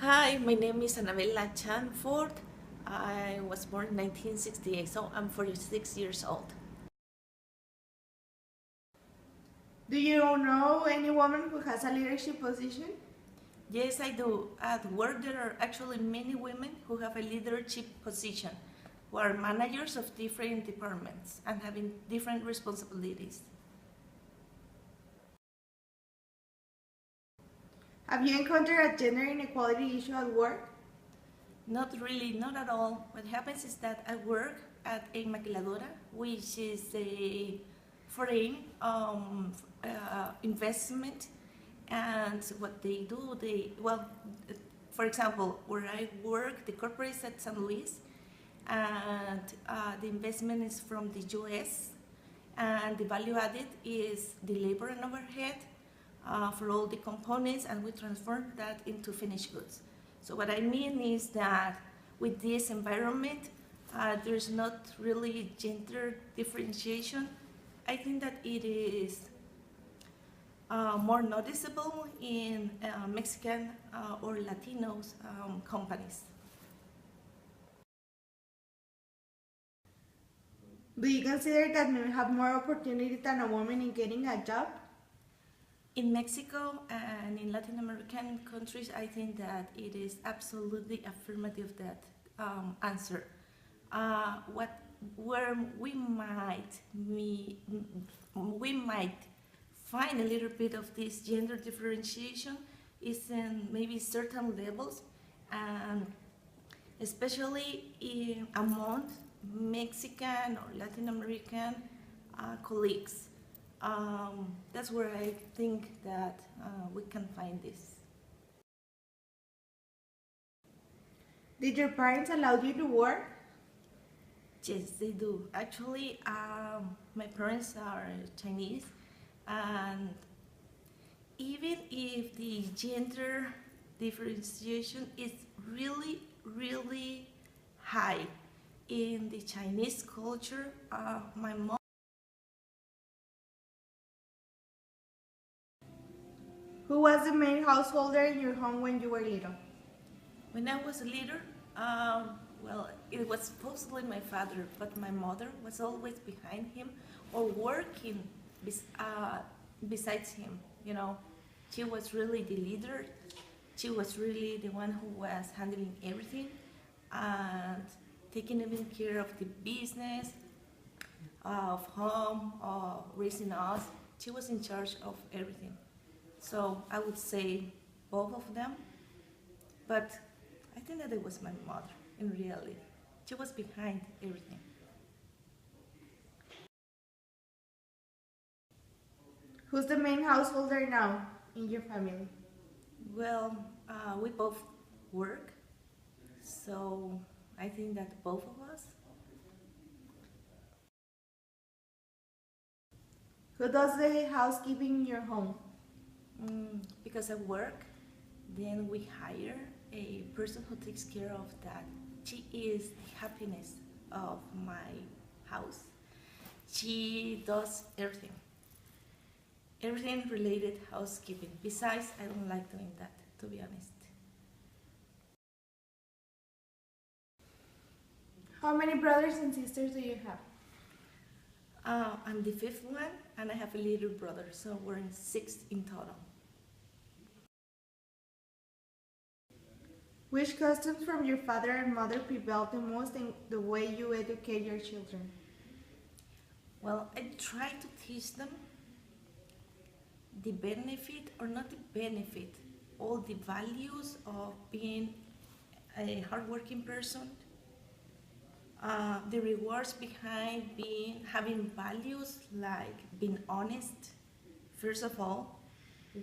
Hi, my name is Annabella Chanford. I was born in 1968, so I'm 46 years old. Do you know any woman who has a leadership position? Yes, I do. At work, there are actually many women who have a leadership position, who are managers of different departments and having different responsibilities. Have you encountered a gender inequality issue at work? Not really, not at all. What happens is that I work at a maquiladora, which is a foreign investment. And what they do, for example, where I work, the corporate is at San Luis, and the investment is from the US, and the value added is the labor and overhead for all the components, and we transform that into finished goods. So what I mean is that with this environment, there's not really gender differentiation. I think that it is more noticeable in Mexican or Latinos companies. Do you consider that men have more opportunity than a woman in getting a job? In Mexico and in Latin American countries, I think that it is absolutely affirmative that answer. What where we might find a little bit of this gender differentiation is in maybe certain levels, and especially among Mexican or Latin American colleagues. That's where I think that we can find this. Did your parents allow you to work? Yes, they do. Actually, my parents are Chinese, and even if the gender differentiation is really, really high in the Chinese culture, my mom. Who was the main householder in your home when you were little? When I was a little, well, it was supposedly my father, but my mother was always behind him or working besides him. You know, she was really the leader. She was really the one who was handling everything and taking even care of the business, of home, raising us. She was in charge of everything. So I would say both of them, but I think that it was my mother in reality. She was behind everything. Who's the main householder now in your family? Well, we both work, so I think that both of us. Who does the housekeeping in your home? Because I work, then we hire a person who takes care of that. She is the happiness of my house. She does everything, everything related housekeeping. Besides, I don't like doing that, to be honest. How many brothers and sisters do you have? I'm the fifth one, and I have a little brother, so we're in six in total. Which customs from your father and mother prevail the most in the way you educate your children? Well, I try to teach them the benefit, or not the benefit, all the values of being a hardworking person, the rewards behind having values like being honest, first of all,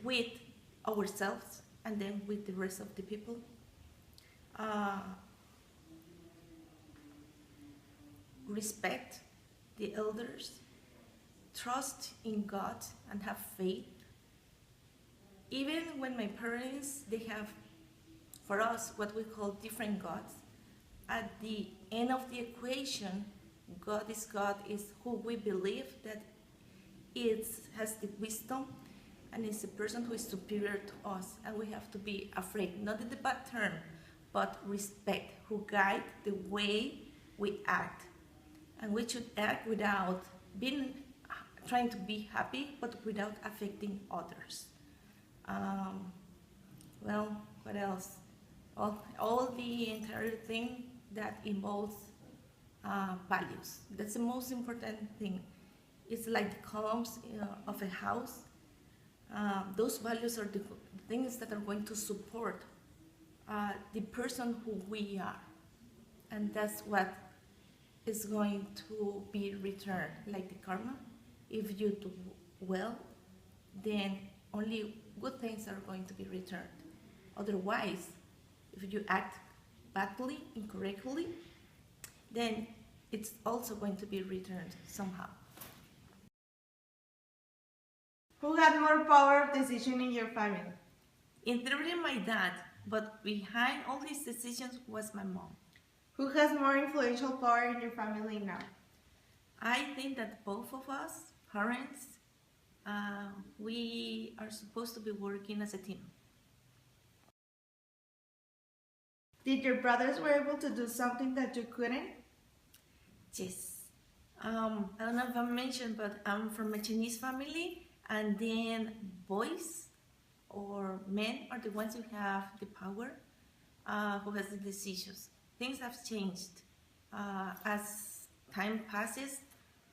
with ourselves and then with the rest of the people. Uh, Respect the elders, trust in God, and have faith. Even when my parents, they have, for us, what we call different gods, at the end of the equation, God is who we believe that it has the wisdom and it's a person who is superior to us, and we have to be afraid, not in the bad term, but respect, who guide the way we act. And we should act without being trying to be happy, but without affecting others. Well, what else? All the entire thing that involves values. That's the most important thing. It's like the columns of a house. Those values are the things that are going to support the person who we are. And that's what is going to be returned, like the karma. If you do well, then only good things are going to be returned. Otherwise, if you act badly, incorrectly, then it's also going to be returned somehow. Who had more power of decision in your family? In theory, my dad, but behind all these decisions was my mom. Who has more influential power in your family now? I think that both of us, parents, we are supposed to be working as a team. Did your brothers were able to do something that you couldn't? Yes. I don't know if I mentioned, but I'm from a Chinese family, and then boys or men are the ones who have the power, who has the decisions. Things have changed as time passes,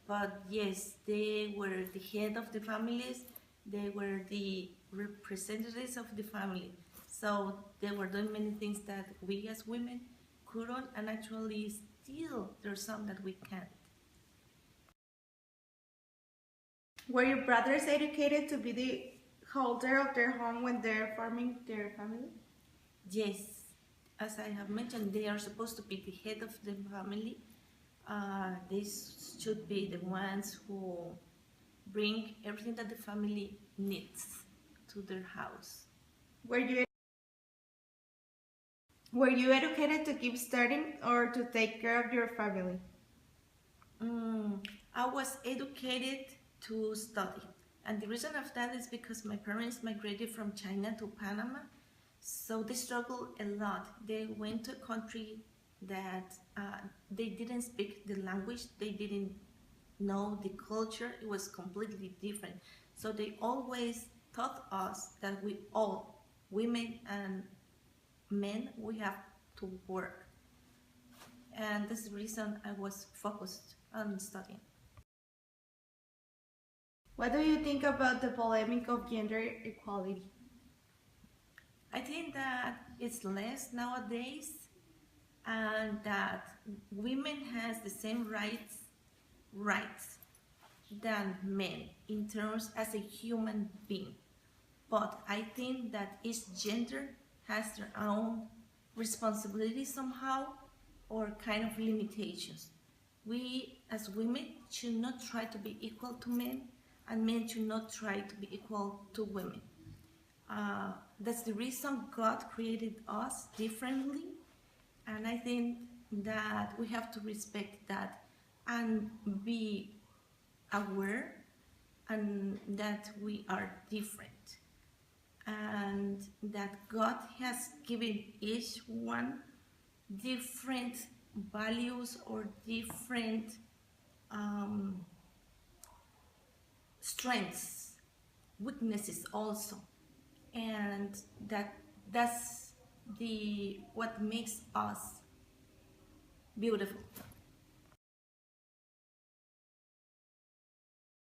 but yes, they were the head of the families, they were the representatives of the family. So they were doing many things that we as women couldn't, and actually still there's some that we can't. Were your brothers educated to be the holder of their home when they're forming their family? Yes, as I have mentioned, they are supposed to be the head of the family. They should be the ones who bring everything that the family needs to their house. Were you educated to keep studying or to take care of your family? I was educated to study, and the reason of that is because my parents migrated from China to Panama, so they struggled a lot. They went to a country that they didn't speak the language, they didn't know the culture, it was completely different. So they always taught us that we all, women and men, we have to work. And that's the reason I was focused on studying. What do you think about the polemic of gender equality? I think that it's less nowadays, and that women has the same rights than men in terms as a human being. But I think that each gender has their own responsibility somehow, or kind of limitations. We as women should not try to be equal to men, and men should not try to be equal to women. That's the reason God created us differently, and I think that we have to respect that and be aware and that we are different, and that God has given each one different values or different strengths, weaknesses also, and that's what makes us beautiful.